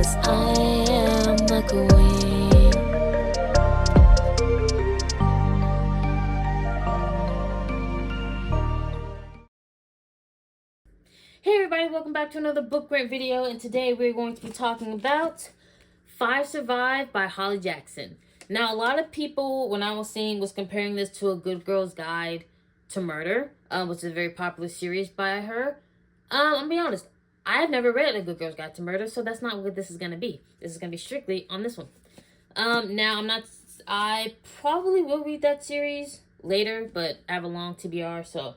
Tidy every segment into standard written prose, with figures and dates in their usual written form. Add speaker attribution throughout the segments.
Speaker 1: 'cause I am a queen.
Speaker 2: Hey everybody, welcome back to another book rant video, and today we're going to be talking about 5 Survive by Holly Jackson. Now, a lot of people, when I was seeing, was comparing this to A Good Girl's Guide to Murder, which is a very popular series by her. I'll be honest, I have never read A Good Girl's Guide to Murder, so that's not what this is going to be. This is going to be strictly on this one. Now, I probably will read that series later, but I have a long TBR, so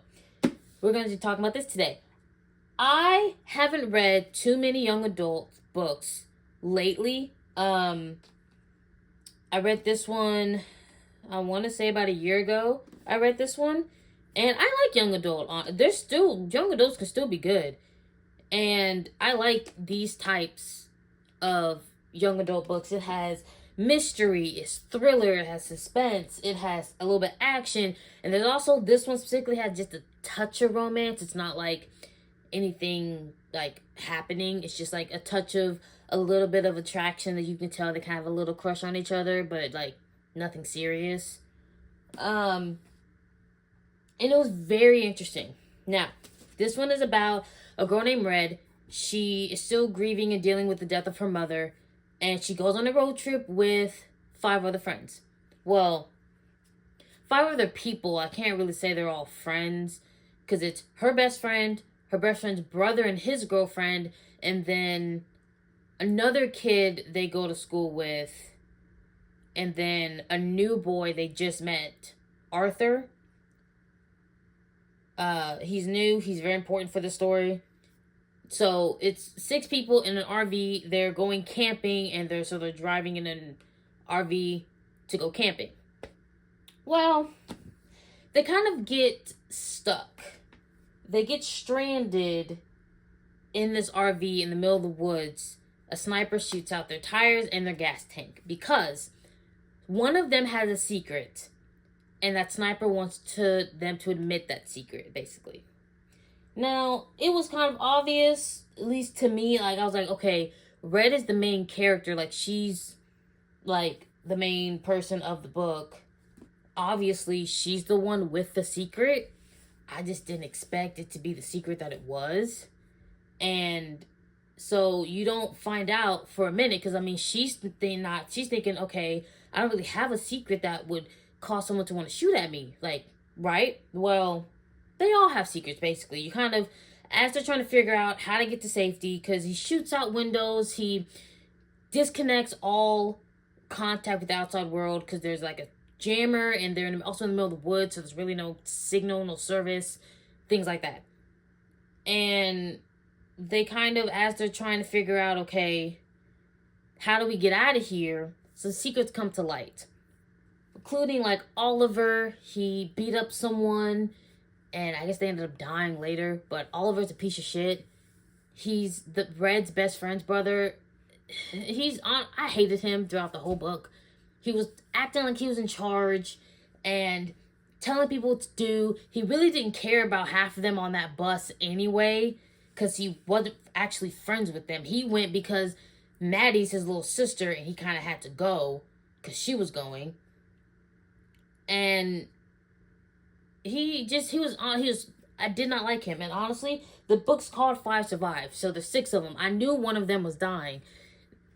Speaker 2: we're going to be talking about this today. I haven't read too many young adult books lately. I read this one, I want to say about a year ago. I read this one, and I like young adult. Young adults can still be good. And I like these types of young adult books. It has mystery, it's thriller, it has suspense, it has a little bit of action, and there's also, this one specifically has just a touch of romance. It's not like anything like happening. It's just like a touch of a little bit of attraction that you can tell they kind of have a little crush on each other, but like nothing serious. And it was very interesting. Now, this one is about a girl named Red. She is still grieving and dealing with the death of her mother, and she goes on a road trip with 5 other friends. Well, 5 other people. I can't really say they're all friends, because it's her best friend's brother and his girlfriend, and then another kid they go to school with, and then a new boy they just met, Arthur. He's new. He's very important for the story. So it's 6 people in an RV. They're going camping, and they're driving in an RV to go camping. Well, they kind of get stuck. They get stranded in this RV in the middle of the woods. A sniper shoots out their tires and their gas tank because one of them has a secret, and that sniper wants them to admit that secret, basically. Now, it was kind of obvious, at least to me. Like, I was like, okay, Red is the main character. Like, she's like the main person of the book. Obviously, she's the one with the secret. I just didn't expect it to be the secret that it was. And so you don't find out for a minute, because I mean, she's thinking, okay, I don't really have a secret that would cause someone to want to shoot at me, like, right? Well, they all have secrets, basically. You kind of, as they're trying to figure out how to get to safety, because he shoots out windows, he disconnects all contact with the outside world, because there's like a jammer, and they're also in the middle of the woods, so there's really no signal, no service, things like that. And they kind of, as they're trying to figure out, okay, how do we get out of here, some secrets come to light, including like Oliver. He beat up someone, and I guess they ended up dying later, but Oliver's a piece of shit. He's the Red's best friend's brother. I hated him throughout the whole book. He was acting like he was in charge and telling people what to do. He really didn't care about half of them on that bus anyway, because he wasn't actually friends with them. He went because Maddie's his little sister, and he kind of had to go because she was going. And I did not like him. And honestly, the book's called 5 Survive, so there's 6 of them. I knew one of them was dying.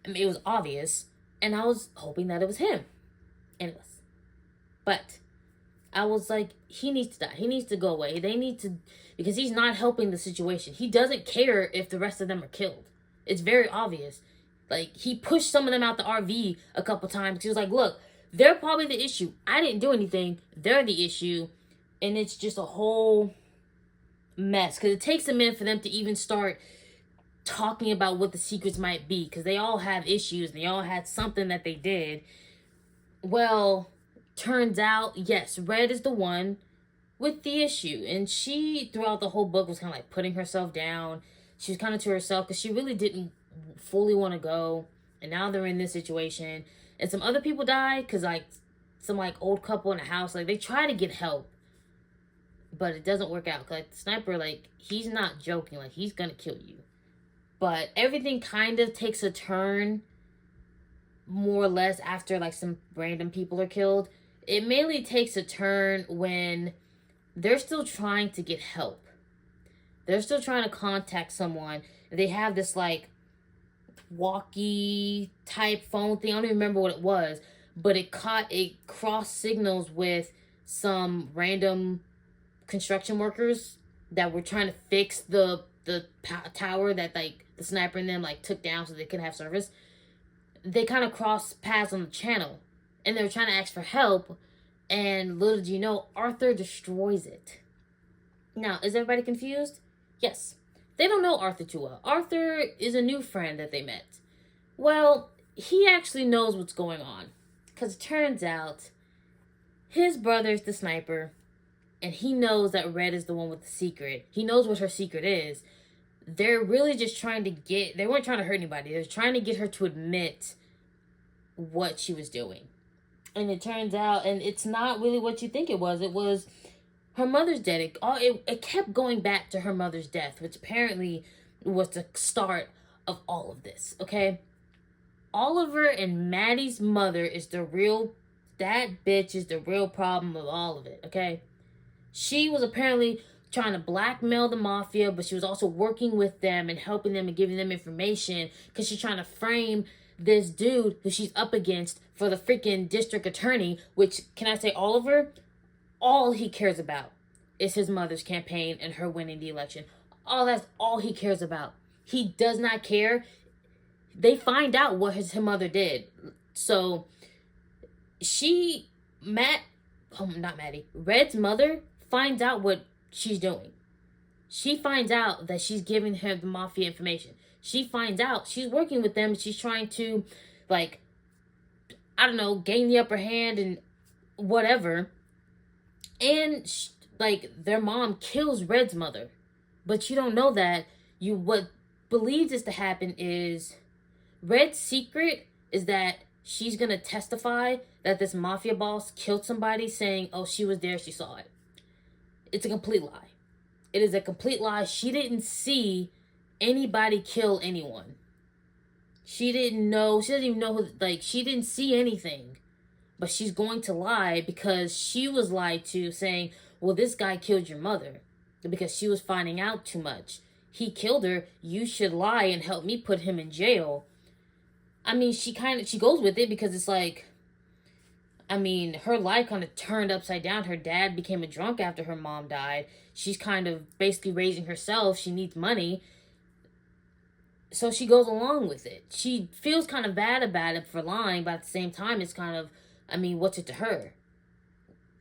Speaker 2: I mean, it was obvious. And I was hoping that it was him. And it was. But I was like, he needs to die. He needs to go away. They need to, because he's not helping the situation. He doesn't care if the rest of them are killed. It's very obvious. Like, he pushed some of them out the RV a couple times. He was like, look, they're probably the issue. I didn't do anything. They're the issue. And it's just a whole mess. Because it takes a minute for them to even start talking about what the secrets might be, because they all have issues and they all had something that they did. Well, turns out, yes, Red is the one with the issue, and she, throughout the whole book, was kind of like putting herself down. She was kind of to herself because she really didn't fully want to go, and now they're in this situation, and some other people die because like some like old couple in a house, like they try to get help, but it doesn't work out. Like the sniper, like he's not joking, like he's gonna kill you. But everything kind of takes a turn, more or less, after like some random people are killed. It mainly takes a turn when they're still trying to get help. They're still trying to contact someone. They have this like walkie type phone thing. I don't even remember what it was, but it crossed signals with some random construction workers that were trying to fix the tower that like the sniper and them like took down so they could have service. They kind of crossed paths on the channel, and they were trying to ask for help. And little do you know, Arthur destroys it. Now, is everybody confused? Yes. They don't know Arthur too well. Arthur is a new friend that they met. Well, he actually knows what's going on. Because it turns out his brother's the sniper, and he knows that Red is the one with the secret. He knows what her secret is. They're really just trying to they weren't trying to hurt anybody. They're trying to get her to admit what she was doing. And it turns out, and it's not really what you think it was. It was her mother's death. It kept going back to her mother's death, which apparently was the start of all of this, okay? Oliver and Maddie's mother is that bitch is the real problem of all of it, okay? She was apparently trying to blackmail the mafia, but she was also working with them and helping them and giving them information because she's trying to frame this dude who she's up against for the freaking district attorney, which, can I say, Oliver, all he cares about is his mother's campaign and her winning the election. That's all he cares about. He does not care. They find out what his mother did. So Red's mother finds out what she's doing. She finds out that she's giving her the mafia information. She finds out she's working with them. She's trying to, like, I don't know, gain the upper hand and whatever. And, their mom kills Red's mother. But you don't know that. What believes is to happen is Red's secret is that she's going to testify that this mafia boss killed somebody, saying, oh, she was there, she saw it. It's a complete lie. It is a complete lie. She didn't see anybody kill anyone. She didn't know. She doesn't even know she didn't see anything. But she's going to lie because she was lied to, saying, well, this guy killed your mother because she was finding out too much. He killed her. You should lie and help me put him in jail. I mean, she goes with it because it's like, I mean, her life kind of turned upside down. Her dad became a drunk after her mom died. She's kind of basically raising herself. She needs money. So she goes along with it. She feels kind of bad about it for lying, but at the same time, it's kind of, I mean, what's it to her?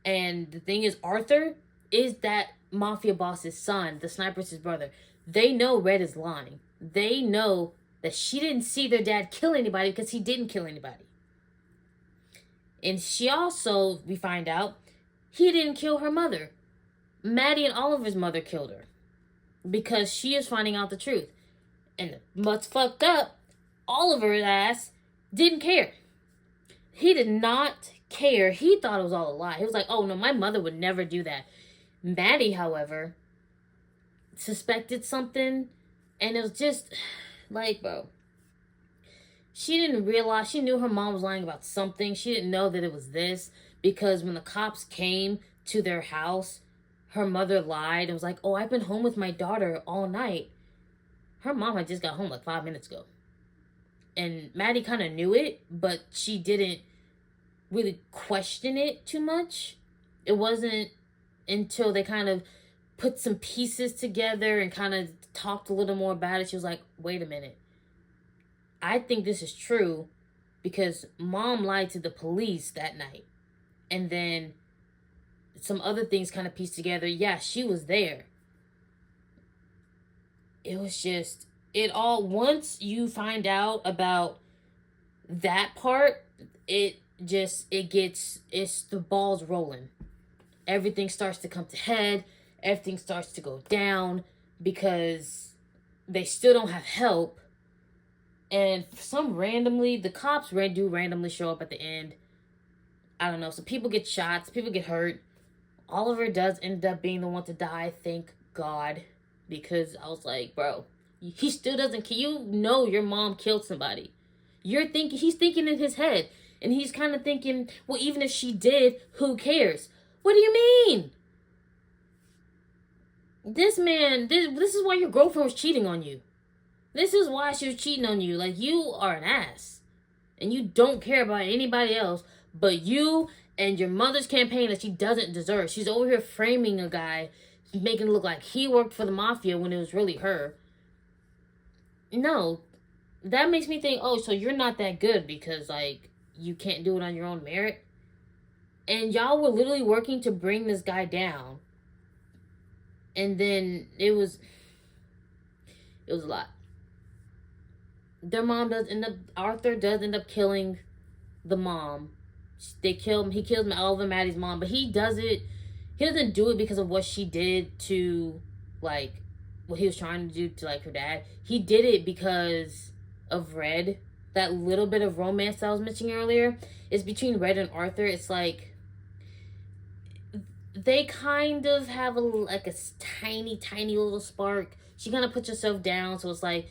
Speaker 2: And the thing is, Arthur is that mafia boss's son. The sniper's his brother. They know Red is lying. They know that she didn't see their dad kill anybody because he didn't kill anybody. And she also, we find out, he didn't kill her mother. Maddie and Oliver's mother killed her because she is finding out the truth. And what's fucked up, Oliver's ass didn't care. He did not care. He thought it was all a lie. He was like, oh no, my mother would never do that. Maddie, however, suspected something, and it was just like, bro, she didn't realize. She knew her mom was lying about something. She didn't know that it was this, because when the cops came to their house, her mother lied and was like, oh, I've been home with my daughter all night. Her mom had just got home like 5 minutes ago. And Maddie kind of knew it, but she didn't really question it too much. It wasn't until they kind of put some pieces together and kind of talked a little more about it. She was like, wait a minute. I think this is true because mom lied to the police that night. And then some other things kind of pieced together. Yeah, she was there. It was just, once you find out about that part, it's the ball's rolling. Everything starts to come to head. Everything starts to go down because they still don't have help. And the cops do randomly show up at the end. I don't know. So people get shots. People get hurt. Oliver does end up being the one to die. Thank God. Because I was like, bro, He still doesn't care. You know your mom killed somebody. He's thinking in his head. And he's kind of thinking, well, even if she did, who cares? What do you mean? This man, this is why your girlfriend was cheating on you. This is why she was cheating on you. Like, you are an ass. And you don't care about anybody else but you and your mother's campaign that she doesn't deserve. She's over here framing a guy, making it look like he worked for the mafia when it was really her. No. That makes me think, oh, so you're not that good because, like, you can't do it on your own merit. And y'all were literally working to bring this guy down. And then it was a lot. Their mom does end up, Arthur does end up killing the mom. He kills Oliver Maddie's mom, but he doesn't do it because of what she did to, like, what he was trying to do to, like, her dad. He did it because of Red. That little bit of romance that I was mentioning earlier is between Red and Arthur. It's like, they kind of have a tiny, tiny little spark. She kind of puts herself down, so it's like,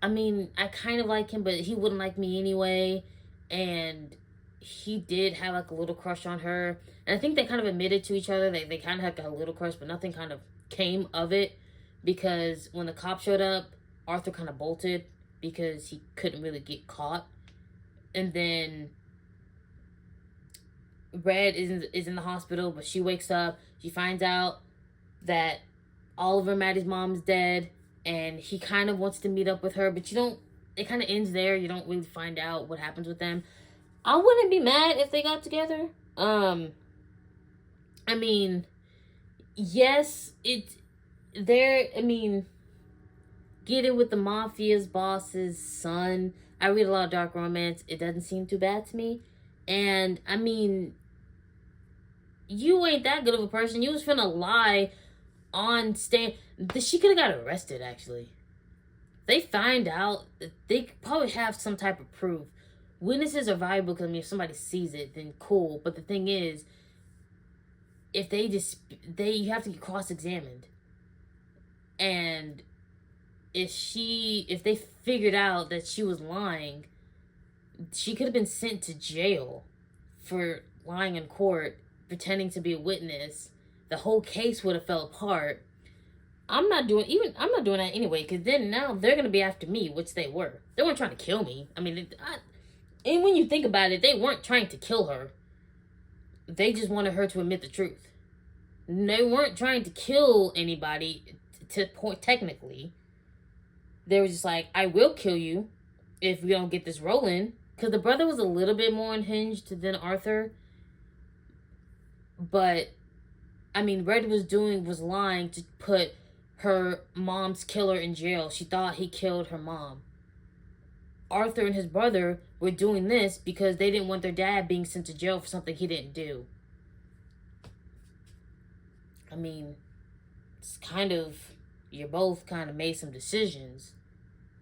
Speaker 2: I mean, I kind of like him, but he wouldn't like me anyway. And he did have, like, a little crush on her. And I think they kind of admitted to each other. They kind of had a little crush, but nothing kind of came of it. Because when the cops showed up, Arthur kind of bolted because he couldn't really get caught. And then Red is in the hospital, but she wakes up. She finds out that Oliver Maddie's mom is dead. And he kind of wants to meet up with her, but it kind of ends there. You don't really find out what happens with them. I wouldn't be mad if they got together. I mean, yes, getting with the mafia's boss's son. I read a lot of dark romance. It doesn't seem too bad to me. And, I mean, you ain't that good of a person. You was finna lie on stand. She could have got arrested, actually. They find out, they probably have some type of proof. Witnesses are valuable because, I mean, if somebody sees it, then cool. But the thing is, if you have to get cross-examined. And if they figured out that she was lying, she could have been sent to jail for lying in court, pretending to be a witness. The whole case would have fell apart. I'm not doing that anyway, because then now they're going to be after me, which they were. They weren't trying to kill me. I mean, and when you think about it, they weren't trying to kill her. They just wanted her to admit the truth. They weren't trying to kill anybody to point technically. They were just like, I will kill you if we don't get this rolling. Because the brother was a little bit more unhinged than Arthur. But, I mean, Red was lying to put her mom's killer in jail. She thought he killed her mom. Arthur and his brother were doing this because they didn't want their dad being sent to jail for something he didn't do. I mean, it's kind of, you both kind of made some decisions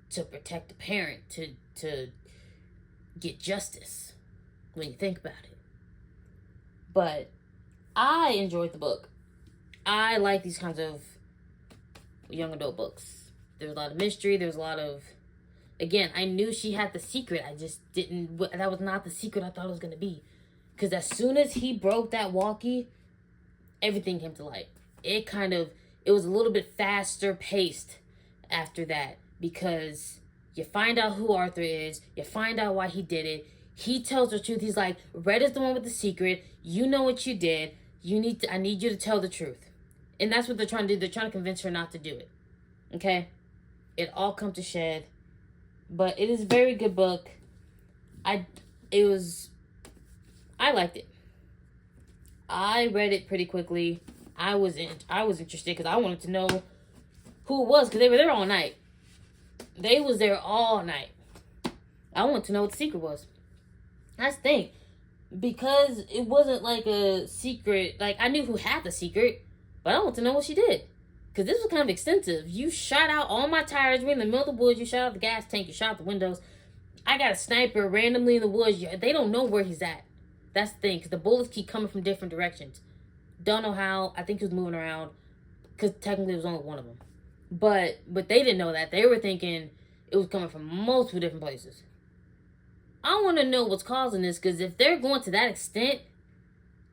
Speaker 2: to protect the parent, to get justice when you think about it. But I enjoyed the book. I like these kinds of young adult books. There was a lot of mystery. There was a lot of, again, I knew she had the secret. I just didn't, that was not the secret I thought it was going to be. Because as soon as he broke that walkie, everything came to light. It was a little bit faster paced after that. Because you find out who Arthur is. You find out why he did it. He tells the truth. He's like, Red is the one with the secret. You know what you did. I need you to tell the truth. And that's what they're trying to do. They're trying to convince her not to do it. Okay? It all comes to shed. But it is a very good book. I liked it. I read it pretty quickly. I was interested because I wanted to know who it was, because they were there all night. They was there all night. I wanted to know what the secret was. That's the thing. Because it wasn't like a secret. Like, I knew who had the secret, but I want to know what she did. Because this was kind of extensive. You shot out all my tires. We're in the middle of the woods. You shot out the gas tank. You shot out the windows. I got a sniper randomly in the woods. They don't know where he's at. That's the thing. Because the bullets keep coming from different directions. Don't know how. I think he was moving around. Because technically it was only one of them. But they didn't know that. They were thinking it was coming from multiple different places. I want to know what's causing this, because if they're going to that extent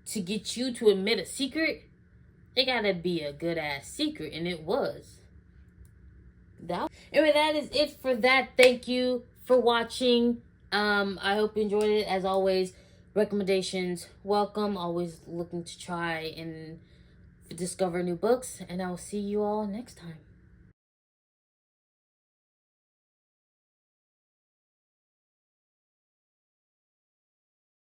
Speaker 2: to get you to admit a secret, it gotta be a good ass secret, and it was. Anyway, that is it for that. Thank you for watching. I hope you enjoyed it. As always, recommendations welcome. Always looking to try and discover new books, and I'll see you all next time.